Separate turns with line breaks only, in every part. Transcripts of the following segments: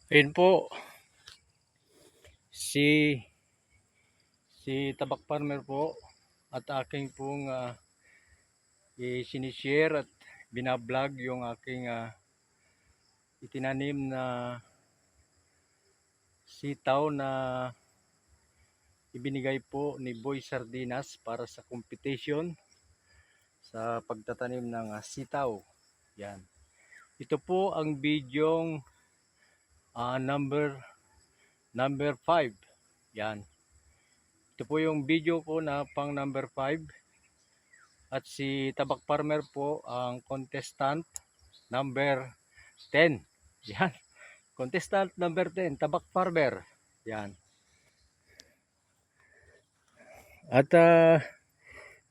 Ayun po, si Tabak Farmer po at aking pong sinishare at binablog yung aking itinanim na sitaw na ibinigay po ni Boy Sardinas para sa competition sa pagtatanim ng sitaw. Yan. Ito po ang bidyong number 5. Yan. Ito po yung video ko na pang number 5. At si Tabak Farmer po ang contestant number 10. Yan. Contestant number 10, Tabak Farmer. Yan. At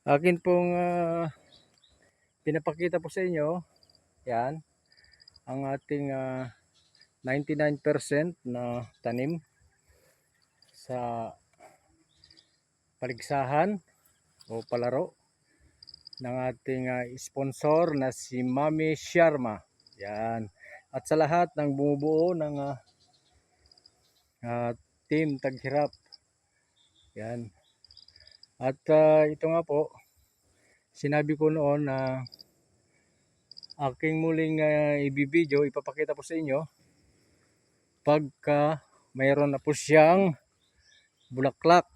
akin pong pinapakita po sa inyo, yan, ang ating 99% na tanim sa paligsahan o palaro ng ating sponsor na si Mami Sharma. Yan. At sa lahat ng bumubuo ng team Taghirap. Yan. At ito nga po, sinabi ko noon na aking muling ibibideo, ipapakita po sa inyo pagka mayroon na po siyang bulaklak.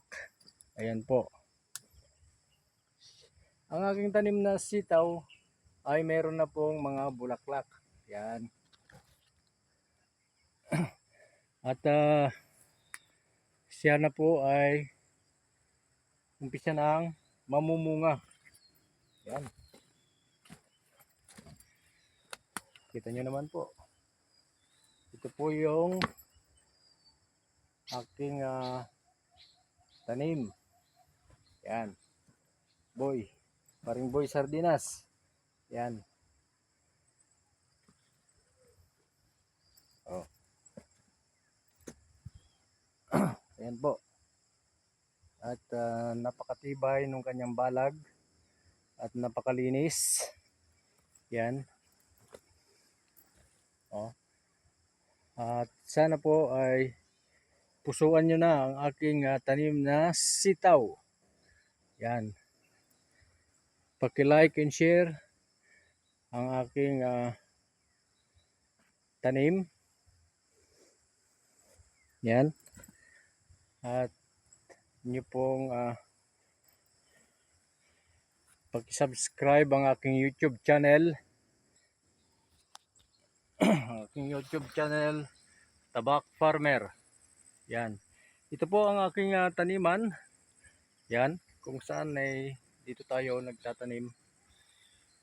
Ayan po. Ang aking tanim na sitaw ay mayroon na pong mga bulaklak. Yan. At siya na po ay umpisa na ang mamumunga. Yan. Kita nyo naman po. Ito po yung aking tanim. Yan. Boy. Paring Boy Sardinas. Yan. Oh. Ayan po. At napakatibay nung kanyang balag. At napakalinis. Yan. Oh. At sana po ay pusuan nyo na ang aking tanim na sitaw. Yan. Paki-like and share ang aking tanim. Yan. At nyo pong paki-subscribe ang aking YouTube channel. Aking YouTube channel, Tabak Farmer. Yan. Ito po ang aking taniman. Yan. Kung saan ay dito tayo nagtatanim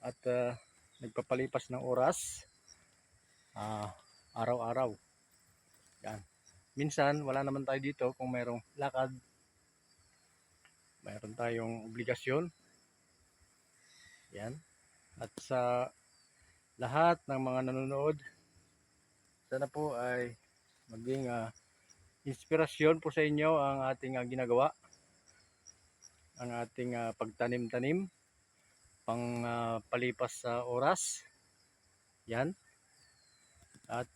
at nagpapalipas ng oras araw-araw. Yan. Minsan wala naman tayo dito kung mayroong lakad, mayroon tayong obligasyon. Yan. At sa lahat ng mga nanonood, sana po ay maging inspirasyon po sa inyo ang ating ginagawa, ang ating pagtanim-tanim pang palipas sa oras. Yan. At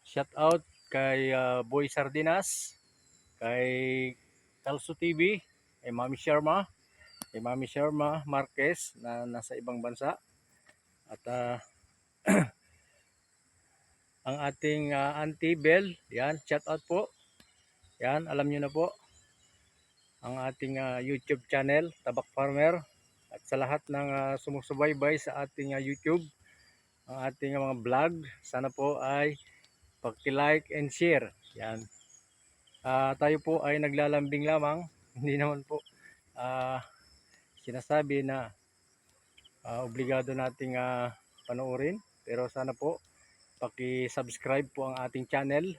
shout out kay Boy Sardinas, kay Talso TV, kay Mami Sharma Marquez na nasa ibang bansa. At ang ating Auntie Bell, yan, shout out po. Yan, alam niyo na po ang ating YouTube channel, Tabak Farmer. At sa lahat ng sumusubaybay sa ating YouTube, ang ating mga vlog, sana po ay paki-like and share. Yan. Tayo po ay naglalambing lamang, hindi naman po sinasabi na obligado nating panoorin, pero sana po paki-subscribe po ang ating channel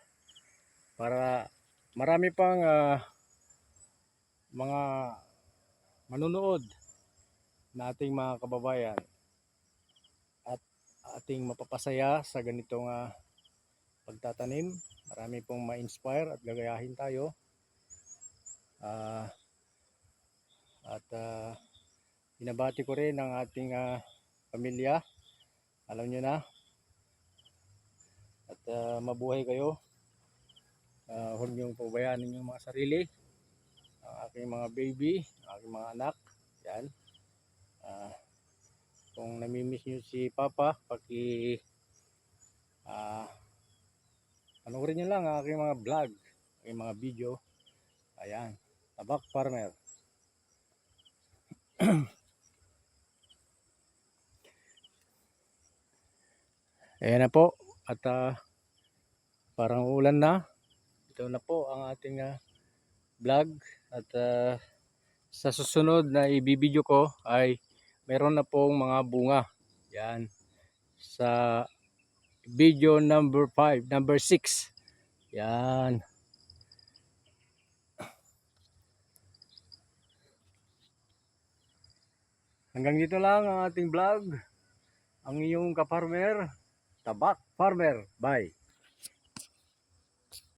para marami pang mga manunood na ating mga kababayan at ating mapapasaya sa ganitong pagtatanim. Marami pong ma-inspire at gagayahin tayo. At binabati ko rin ang ating pamilya Alam nyo na. At mabuhay kayo. Huwag niyong pabayaan yung mga sarili. Ang aking mga baby, ang aking mga anak. Yan. Kung namimiss nyo si Papa, panoorin nyo lang ang aking mga vlog, aking mga video. Ayan, Tabak Farmer. Ayan na po. At parang ulan na. Ito na po ang ating vlog. At sa susunod na ibibideo ko ay meron na pong mga bunga. Yan. Sa video number 5, number 6. Yan. Hanggang dito lang ang ating vlog. Ang iyong ka-farmer, Tabak Farmer. Bye.